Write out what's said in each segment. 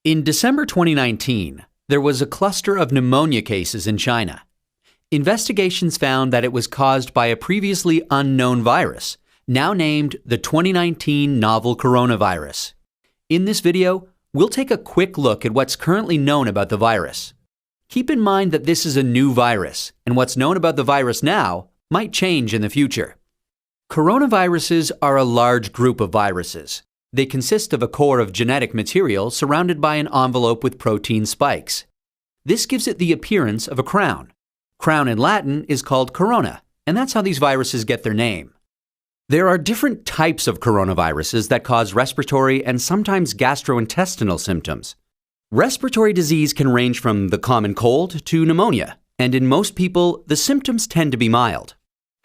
In December 2019, there was a cluster of pneumonia cases in China. Investigations found that it was caused by a previously unknown virus, now named the 2019 novel coronavirus. In this video, we'll take a quick look at what's currently known about the virus. Keep in mind that this is a new virus, and what's known about the virus now might change in the future. Coronaviruses are a large group of viruses. They consist of a core of genetic material surrounded by an envelope with protein spikes. This gives it the appearance of a crown. Crown in Latin is called corona, and that's how these viruses get their name. There are different types of coronaviruses that cause respiratory and sometimes gastrointestinal symptoms. Respiratory disease can range from the common cold to pneumonia, and in most people, the symptoms tend to be mild.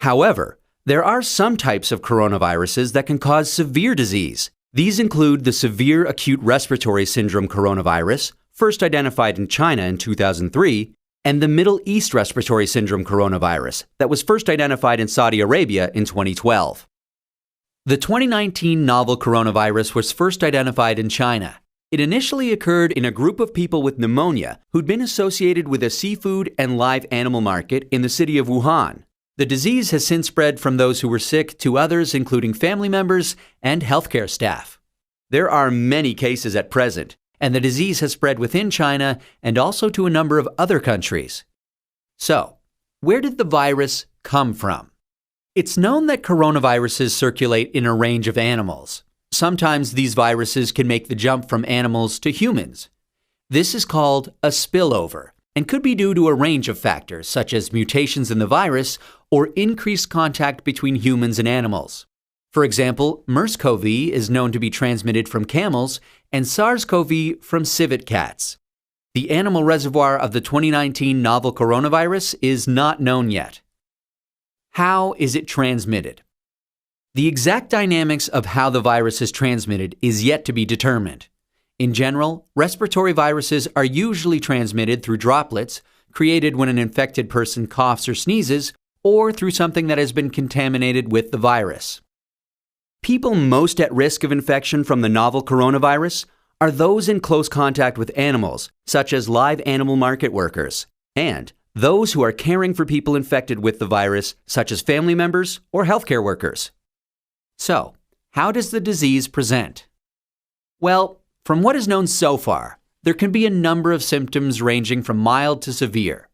However, there are some types of coronaviruses that can cause severe disease. These include the severe acute respiratory syndrome coronavirus, first identified in China in 2003, and the Middle East respiratory syndrome coronavirus that was first identified in Saudi Arabia in 2012. The 2019 novel coronavirus was first identified in China. It initially occurred in a group of people with pneumonia who'd been associated with a seafood and live animal market in the city of Wuhan. The disease has since spread from those who were sick to others, including family members and healthcare staff. There are many cases at present, and the disease has spread within China and also to a number of other countries. So, where did the virus come from? It's known that coronaviruses circulate in a range of animals. Sometimes these viruses can make the jump from animals to humans. This is called a spillover and could be due to a range of factors such as mutations in the virus or increased contact between humans and animals. For example, MERS-CoV is known to be transmitted from camels and SARS-CoV from civet cats. The animal reservoir of the 2019 novel coronavirus is not known yet. How is it transmitted? The exact dynamics of how the virus is transmitted is yet to be determined. In general, respiratory viruses are usually transmitted through droplets created when an infected person coughs or sneezes, or through something that has been contaminated with the virus. People most at risk of infection from the novel coronavirus are those in close contact with animals, such as live animal market workers, and those who are caring for people infected with the virus, such as family members or healthcare workers. So, how does the disease present? Well, from what is known so far, there can be a number of symptoms ranging from mild to severe.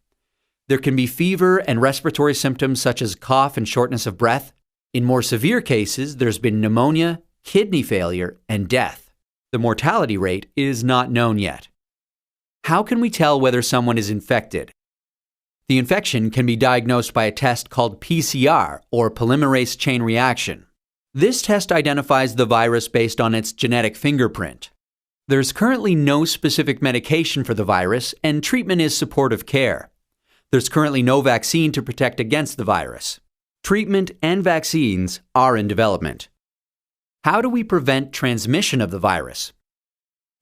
There can be fever and respiratory symptoms such as cough and shortness of breath. In more severe cases, there's been pneumonia, kidney failure, and death. The mortality rate is not known yet. How can we tell whether someone is infected? The infection can be diagnosed by a test called PCR, or polymerase chain reaction. This test identifies the virus based on its genetic fingerprint. There's currently no specific medication for the virus, and treatment is supportive care. There's currently no vaccine to protect against the virus. Treatment and vaccines are in development. How do we prevent transmission of the virus?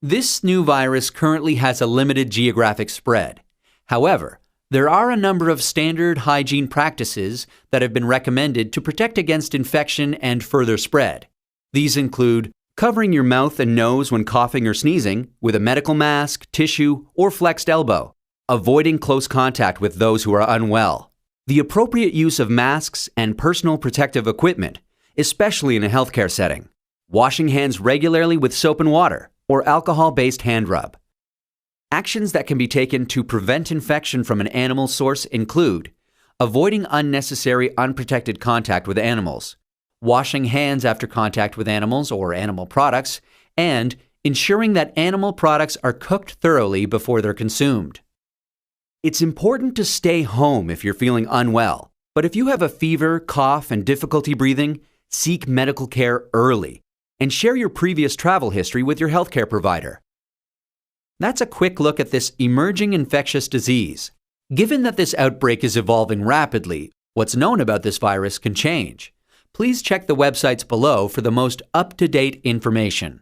This new virus currently has a limited geographic spread. However, there are a number of standard hygiene practices that have been recommended to protect against infection and further spread. These include covering your mouth and nose when coughing or sneezing with a medical mask, tissue, or flexed elbow. Avoiding close contact with those who are unwell. The appropriate use of masks and personal protective equipment, especially in a healthcare setting. Washing hands regularly with soap and water or alcohol-based hand rub. Actions that can be taken to prevent infection from an animal source include avoiding unnecessary unprotected contact with animals, washing hands after contact with animals or animal products, and ensuring that animal products are cooked thoroughly before they're consumed. It's important to stay home if you're feeling unwell, but if you have a fever, cough, and difficulty breathing, seek medical care early and share your previous travel history with your healthcare provider. That's a quick look at this emerging infectious disease. Given that this outbreak is evolving rapidly, what's known about this virus can change. Please check the websites below for the most up-to-date information.